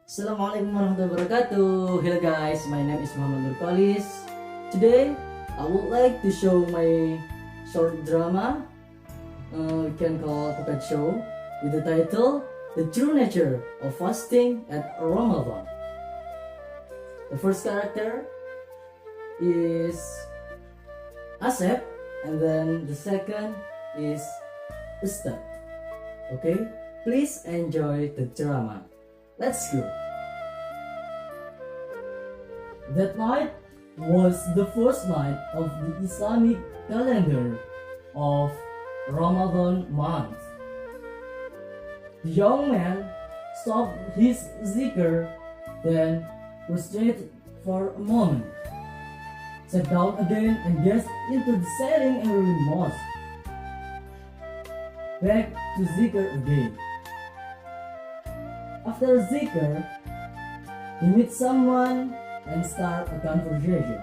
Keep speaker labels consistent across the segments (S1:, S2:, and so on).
S1: Assalamualaikum warahmatullahi wabarakatuh. Hello guys, my name is Muhammad Nurkalis. Today, I would like to show my short drama, we can call puppet show, with the title The True Nature of Fasting at Ramadan. The first character is Asep, and then the second is Ustad. Okay, please enjoy the drama. Let's go. That night was the first night of the Islamic calendar of Ramadan month. The young man stopped his zikr, then prostrated for a moment, sat down again and gazed into the setting early mosque. Back to zikr again. After zikr, he meets someone and start a conversation.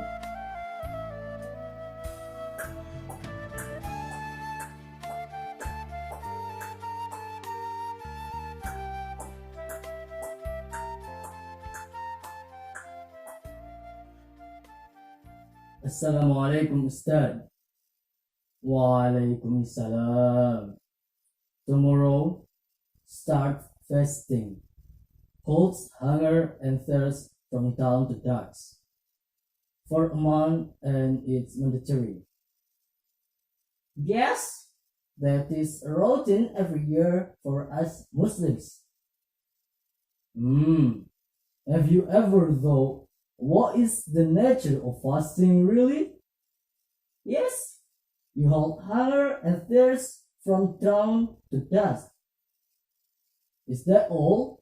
S1: Assalamualaikum Ustad. Waalaikumsalam. Tomorrow, start fasting. Holds hunger and thirst from dawn to dusk for a month, and it's mandatory. Yes, that is a routine every year for us Muslims. Have you ever thought what is the nature of fasting really? Yes, you hold hunger and thirst from dawn to dusk. Is that all?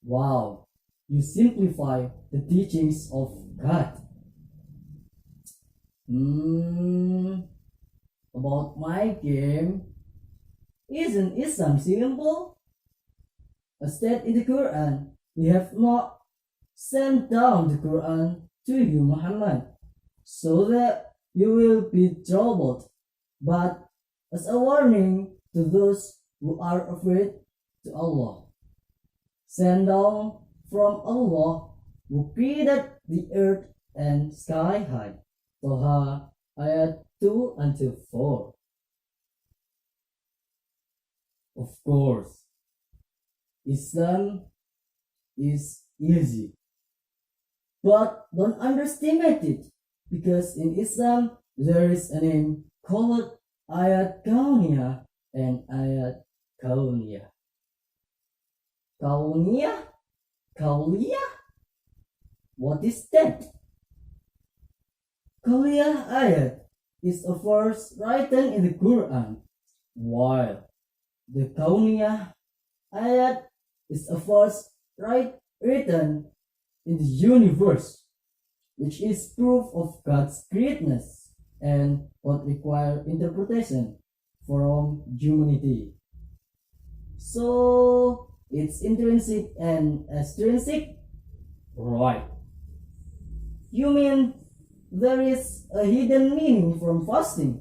S1: Wow, you simplify the teachings of God. About my game, isn't Islam simple? As stated in the Quran, we have not sent down the Quran to you, Muhammad, so that you will be troubled, but as a warning to those who are afraid to Allah. Sent down from Allah who created the earth and sky high. Toha ayat 2 until 4. Of course, Islam is easy. But don't underestimate it, because in Islam there is a name called ayat kauniyah and ayat kauniyah. Kauniyah? Kauliyah? What is that? Kauliyah ayat is a verse written in the Quran, while the Kauniyah ayat is a verse written in the universe, which is proof of God's greatness and what require interpretation from humanity. So, it's intrinsic and extrinsic? Right. You mean there is a hidden meaning from fasting,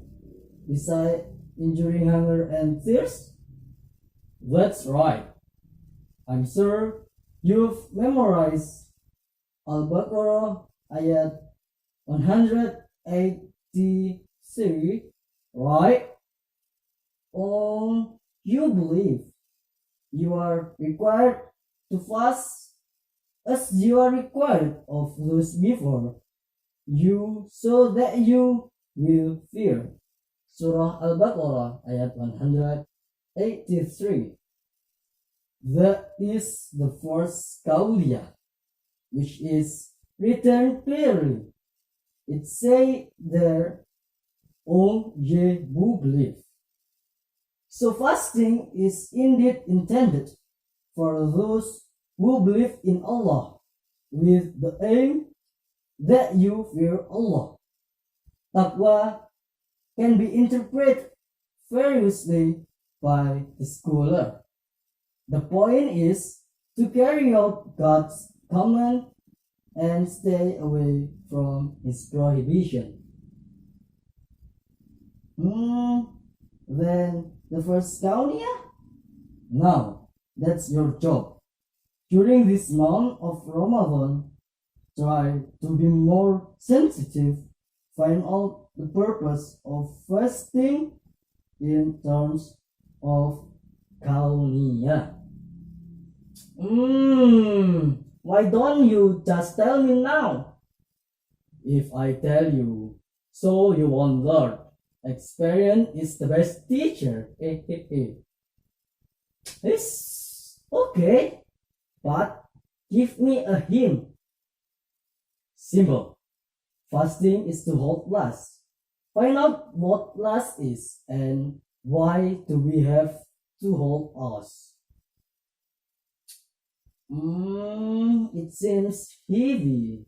S1: besides enduring hunger and thirst? That's right. I'm sure you've memorized Al-Baqarah ayat 183, right? Or you believe you are required to fast as you are required of those before you, so that you will fear. Surah Al-Baqarah ayat 183. That is the first kauliyah, which is written clearly. It say there, "O ye who believe." So fasting is indeed intended for those who believe in Allah, with the aim that you fear Allah. Taqwa can be interpreted variously by the scholar. The point is to carry out God's command and stay away from His prohibition. Then the first kauniyah? Now, that's your job. During this month of Ramadan, try to be more sensitive, find out the purpose of fasting in terms of kauniyah. Why don't you just tell me now? If I tell you, so you won't learn. Experience is the best teacher. It's okay, but give me a hint. Simple. Fasting is to hold last. Find out what last is and why do we have to hold us. It seems heavy.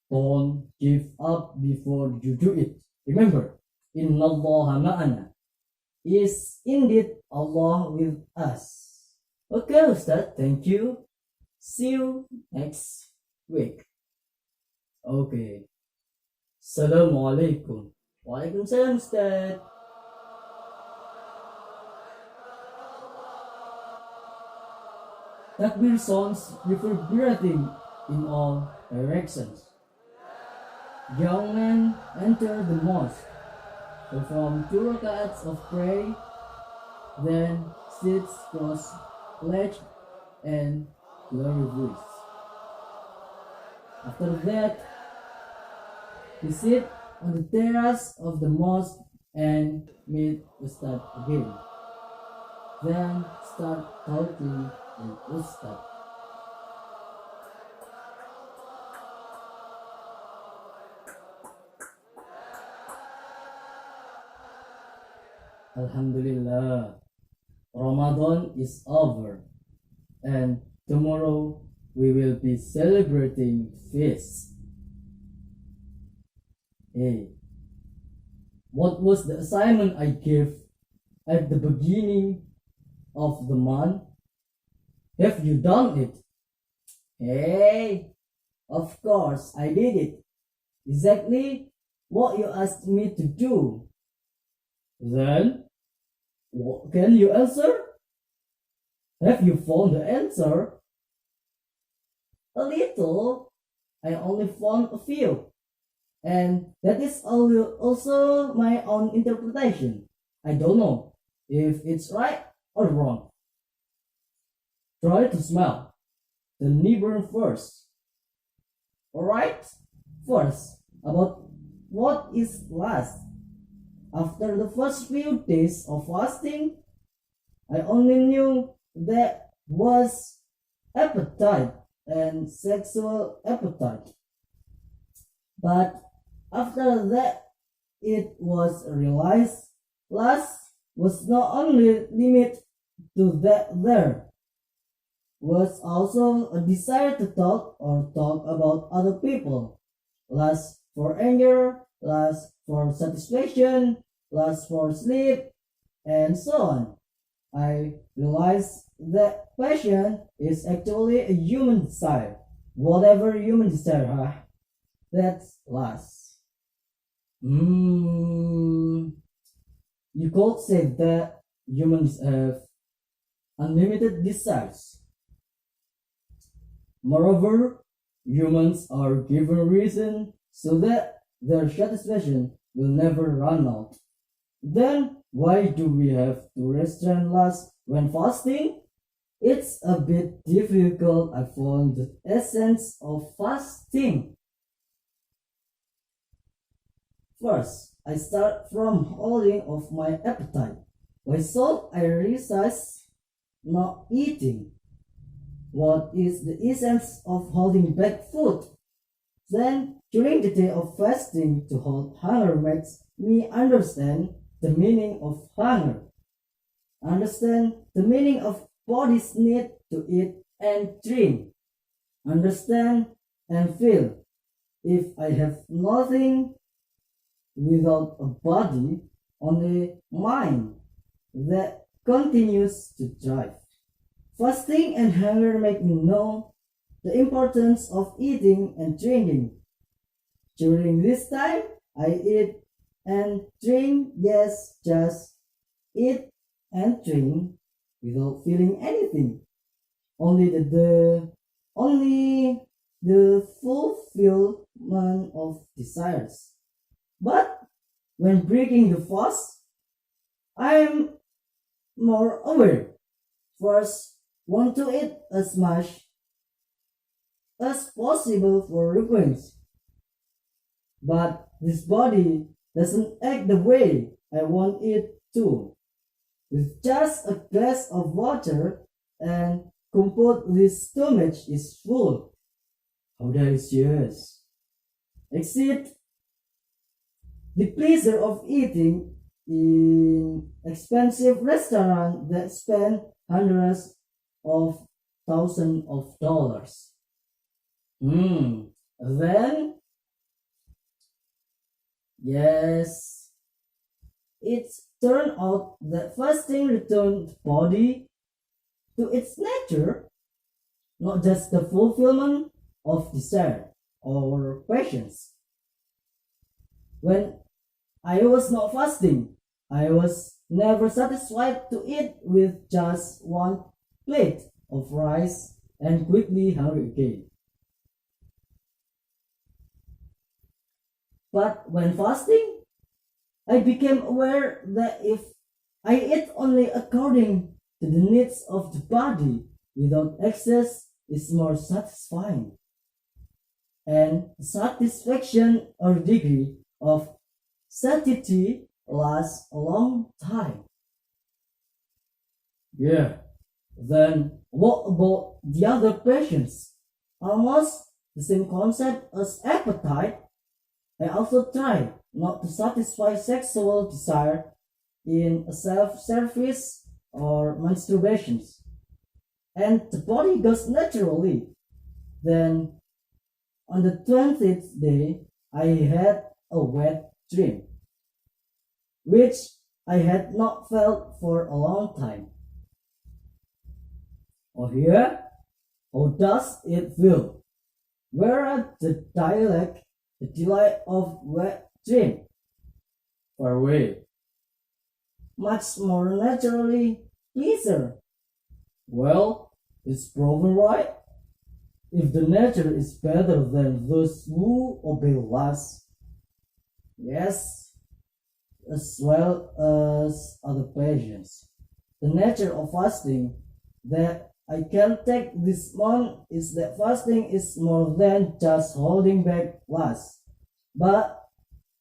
S1: Don't give up before you do it. Remember, Inna Allah ma'ana is indeed Allah with us. Okay, Ustad, thank you. See you next week. Okay. Assalamualaikum. Waalaikumsalam, Ustad. Takbir sounds reverberating in all directions. Young men enter the mosque, perform 2 rakats of prayer, then sits cross-legged and glory voice. After that, he sit on the terrace of the mosque and meet Ustad again. Then start talking with Ustad. Alhamdulillah, Ramadan is over, and tomorrow we will be celebrating feast. Hey, what was the assignment I gave at the beginning of the month? Have you done it? Hey, of course I did it. Exactly what you asked me to do. Then, what can you answer? Have you found the answer? A little. I only found a few. And that is also my own interpretation. I don't know if it's right or wrong. Try to smell the newborn first. Alright? First, about what is last. After the first few days of fasting, I only knew that was appetite and sexual appetite. But after that, it was realized lust was not only limited to that there was also a desire to talk or talk about other people. Lust for anger, lust for satisfaction, lust for sleep, and so on. I realized that passion is actually a human desire. Whatever human desire, that's lust. You could say that humans have unlimited desires. Moreover, humans are given reason so that their satisfaction will never run out. Then why do we have to restrain lust when fasting? It's a bit difficult. I found the essence of fasting. First, I start from holding of my appetite. By salt, I resist not eating. What is the essence of holding back food? Then, during the day of fasting, to hold hunger makes me understand the meaning of hunger. Understand the meaning of body's need to eat and drink. Understand and feel. If I have nothing without a body, only mind that continues to drive. Fasting and hunger make me know the importance of eating and drinking. During this time, I eat and drink, yes, just eat and drink without feeling anything. Only only the fulfillment of desires. But when breaking the fast, I am more aware. First, want to eat as much as possible for reference. But this body doesn't act the way I want it to. With just a glass of water and completely stomach is full. How delicious! Except the pleasure of eating in expensive restaurant that spend hundreds of thousands of dollars. Then, yes, it's turned out that fasting returned body to its nature, not just the fulfillment of desire or passions. When I was not fasting, I was never satisfied to eat with just one plate of rice and quickly hungry again. But when fasting, I became aware that if I eat only according to the needs of the body without excess is more satisfying. And satisfaction or degree of satiety lasts a long time. Yeah, then what about the other passions? Almost the same concept as appetite. I also try not to satisfy sexual desire in a self-service or masturbations. And the body goes naturally. Then on the 20th day, I had a wet dream, which I had not felt for a long time. Oh yeah? How does it feel? Where are the dialect, the delight of wet dream? Far away. Much more naturally pleasure. Well, it's proven right. If the nature is better than those who obey laws, yes, as well as other passions. The nature of fasting that I can take this month is that fasting is more than just holding back lust, but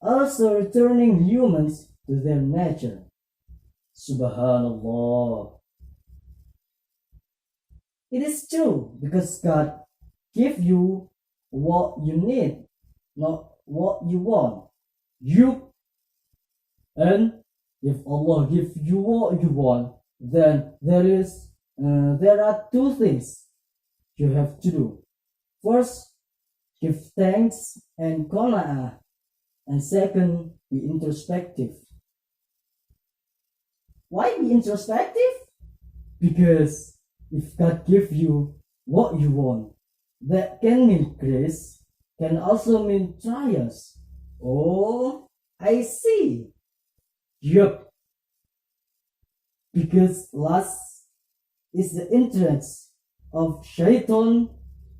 S1: also returning humans to their nature. Subhanallah. It is true because God give you what you need, not what you want. You and if Allah gives you what you want, then there are two things you have to do. First, give thanks and qana'ah, and second, be introspective. Why be introspective? Because if God gives you what you want, that can mean grace, can also mean trials. Oh, I see. Yup. Because lust is the entrance of shaitan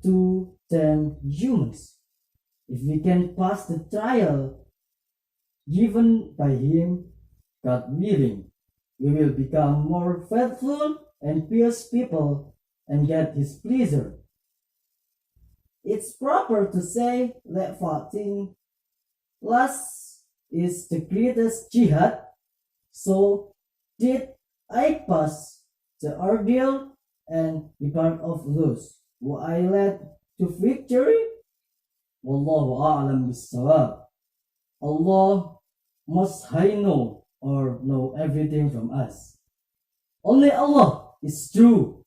S1: to tempt humans. If we can pass the trial given by him, God willing, we will become more faithful and pious people and get his pleasure. It's proper to say that fasting lust is the greatest jihad. So did I pass the ordeal and be part of those who I led to victory? Wallahu a'lam bis-sawab. Allah most high know or know everything from us. Only Allah is true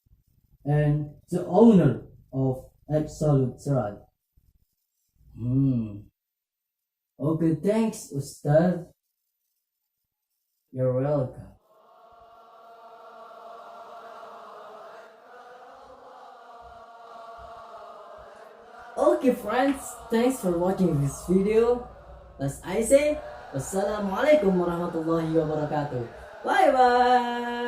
S1: and the owner of absolute right. Okay, thanks, Ustad. You're welcome. Okay, friends, thanks for watching this video. As I say, wassalamualaikum warahmatullahi wabarakatuh. Bye bye.